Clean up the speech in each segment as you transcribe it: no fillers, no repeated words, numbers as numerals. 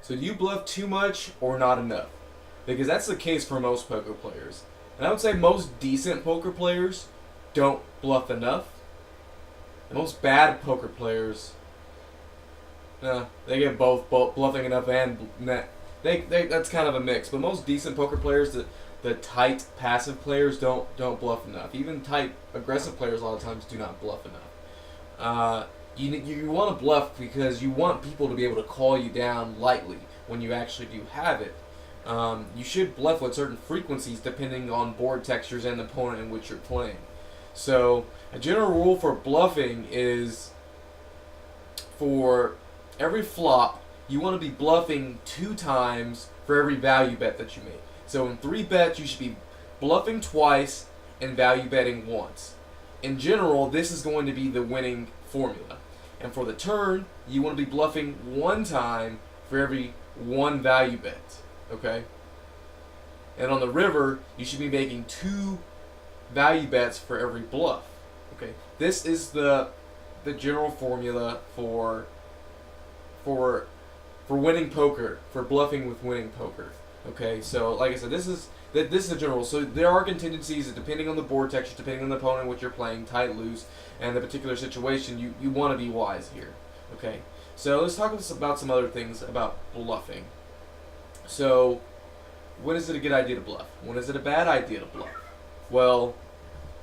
So do you bluff too much or not enough? Because that's the case for most poker players. And I would say most decent poker players don't bluff enough. And most bad poker players, they get both bluffing enough and net. They that's kind of a mix. But most decent poker players, the tight passive players don't bluff enough. Even tight aggressive players a lot of times do not bluff enough. You want to bluff because you want people to be able to call you down lightly when you actually do have it. You should bluff with certain frequencies depending on board textures and the opponent in which you're playing. So a general rule for bluffing is for every flop, you want to be bluffing 2 times for every value bet that you make. So in 3 bets, you should be bluffing twice and value betting once. In general, this is going to be the winning formula. And for the turn, you want to be bluffing 1 time for every 1 value bet. Okay? And on the river, you should be making 2 value bets for every bluff. Okay? This is the general formula for winning poker, for bluffing with winning poker. Okay? So, like I said, this is a general. So there are contingencies depending on the board texture, depending on the opponent which you're playing, tight, loose, and the particular situation. You want to be wise here. Okay? So let's talk about some other things about bluffing. So, when is it a good idea to bluff? When is it a bad idea to bluff? Well,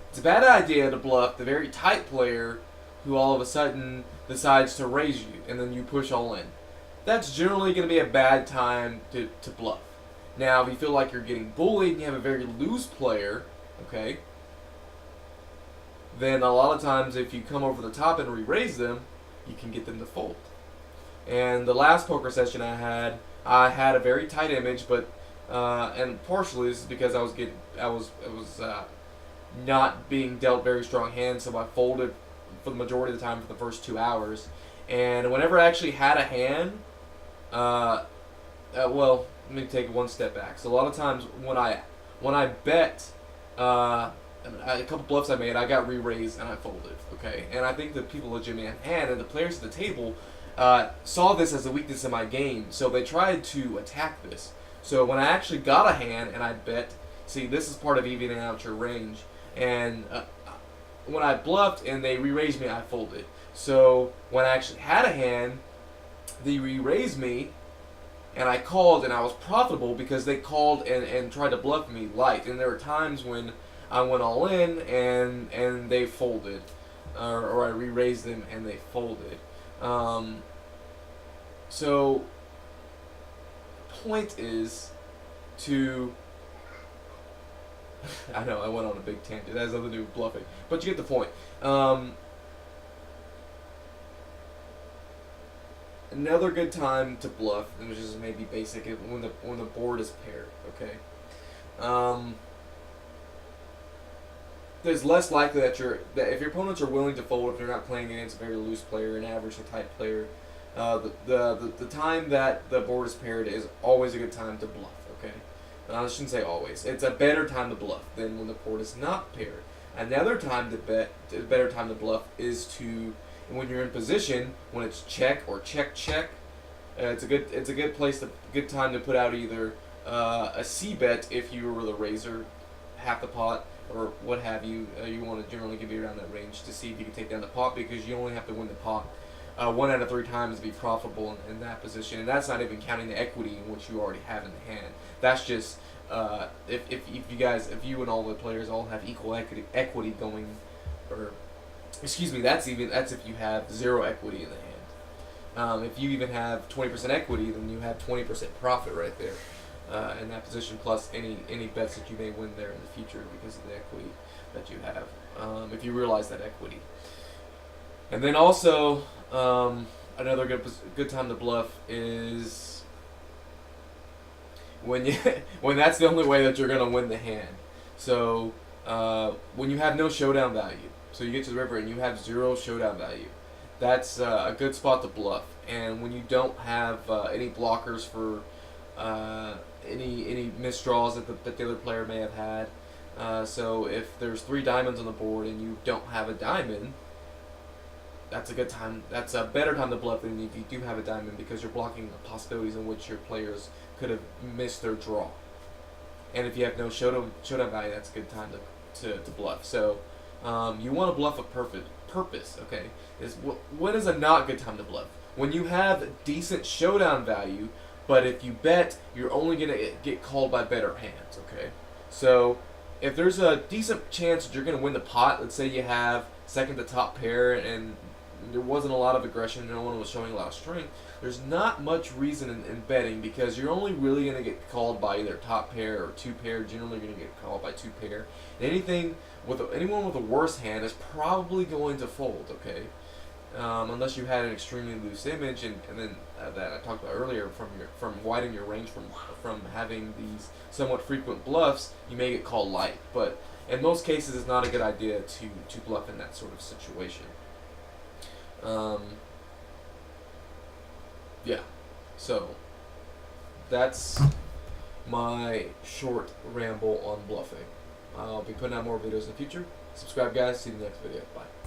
it's a bad idea to bluff the very tight player who all of a sudden decides to raise you, and then you push all in. That's generally going to be a bad time to bluff. Now, if you feel like you're getting bullied and you have a very loose player, okay, then a lot of times if you come over the top and re-raise them, you can get them to fold. And the last poker session I had a very tight image, but and partially this is because I was not being dealt very strong hands, so I folded for the majority of the time for the first 2 hours. And whenever I actually had a hand, well, let me take one step back. So a lot of times when I bet a couple bluffs I made, I got re-raised and I folded. Okay, and I think the people legitimately had hand, and the players at the table saw this as a weakness in my game, so they tried to attack this. So when I actually got a hand and I bet, see, this is part of evening out your range, and when I bluffed and they re-raised me, I folded. So when I actually had a hand, they re-raised me, and I called, and I was profitable because they called and tried to bluff me light. And there were times when I went all in and they folded, or I re-raised them and they folded. So the point is to I know I went on a big tangent. That has nothing to do with bluffing, but you get the point. Another good time to bluff, which is maybe basic, is when the board is paired. Okay. There's less likely that if your opponents are willing to fold if they're not playing against a very loose player, an average or tight player. The time that the board is paired is always a good time to bluff. Okay. I shouldn't say always. It's a better time to bluff than when the board is not paired. Another time to bet, a better time to bluff is when you're in position, when it's check or check check. It's a good time to put out either a C bet if you were the raiser, half the pot, or what have you. You want to generally give you around that range to see if you can take down the pot, because you only have to win the pot 1 out of 3 times to be profitable in that position, and that's not even counting the equity in which you already have in the hand. That's just if you and all the players all have equal equity going, or excuse me, that's if you have 0 equity in the hand. If you even have 20% equity, then you have 20% profit right there in that position, plus any bets that you may win there in the future because of the equity that you have. If you realize that equity. And then also, another good time to bluff is when that's the only way that you're gonna win the hand. So when you have no showdown value, so you get to the river and you have 0 showdown value, that's a good spot to bluff. And when you don't have any blockers for any misdraws that the other player may have had, so if there's 3 diamonds on the board and you don't have a diamond, that's a good time. That's a better time to bluff than if you do have a diamond, because you're blocking the possibilities in which your players could have missed their draw. And if you have no showdown value, that's a good time to bluff. So you want to bluff with purpose. Okay, when is a not good time to bluff? When you have decent showdown value, but if you bet, you're only gonna get called by better hands. Okay, so if there's a decent chance that you're gonna win the pot, let's say you have second to top pair and there wasn't a lot of aggression, no one was showing a lot of strength, there's not much reason in betting, because you're only really going to get called by either top pair or two pair. Generally, you're going to get called by two pair. And anyone with a worse hand is probably going to fold, okay? Unless you had an extremely loose image, and then that I talked about earlier, from widening your range from having these somewhat frequent bluffs, you may get called light. But in most cases, it's not a good idea to bluff in that sort of situation. Yeah, so that's my short ramble on bluffing. I'll be putting out more videos in the future. Subscribe, guys. See you in the next video. Bye.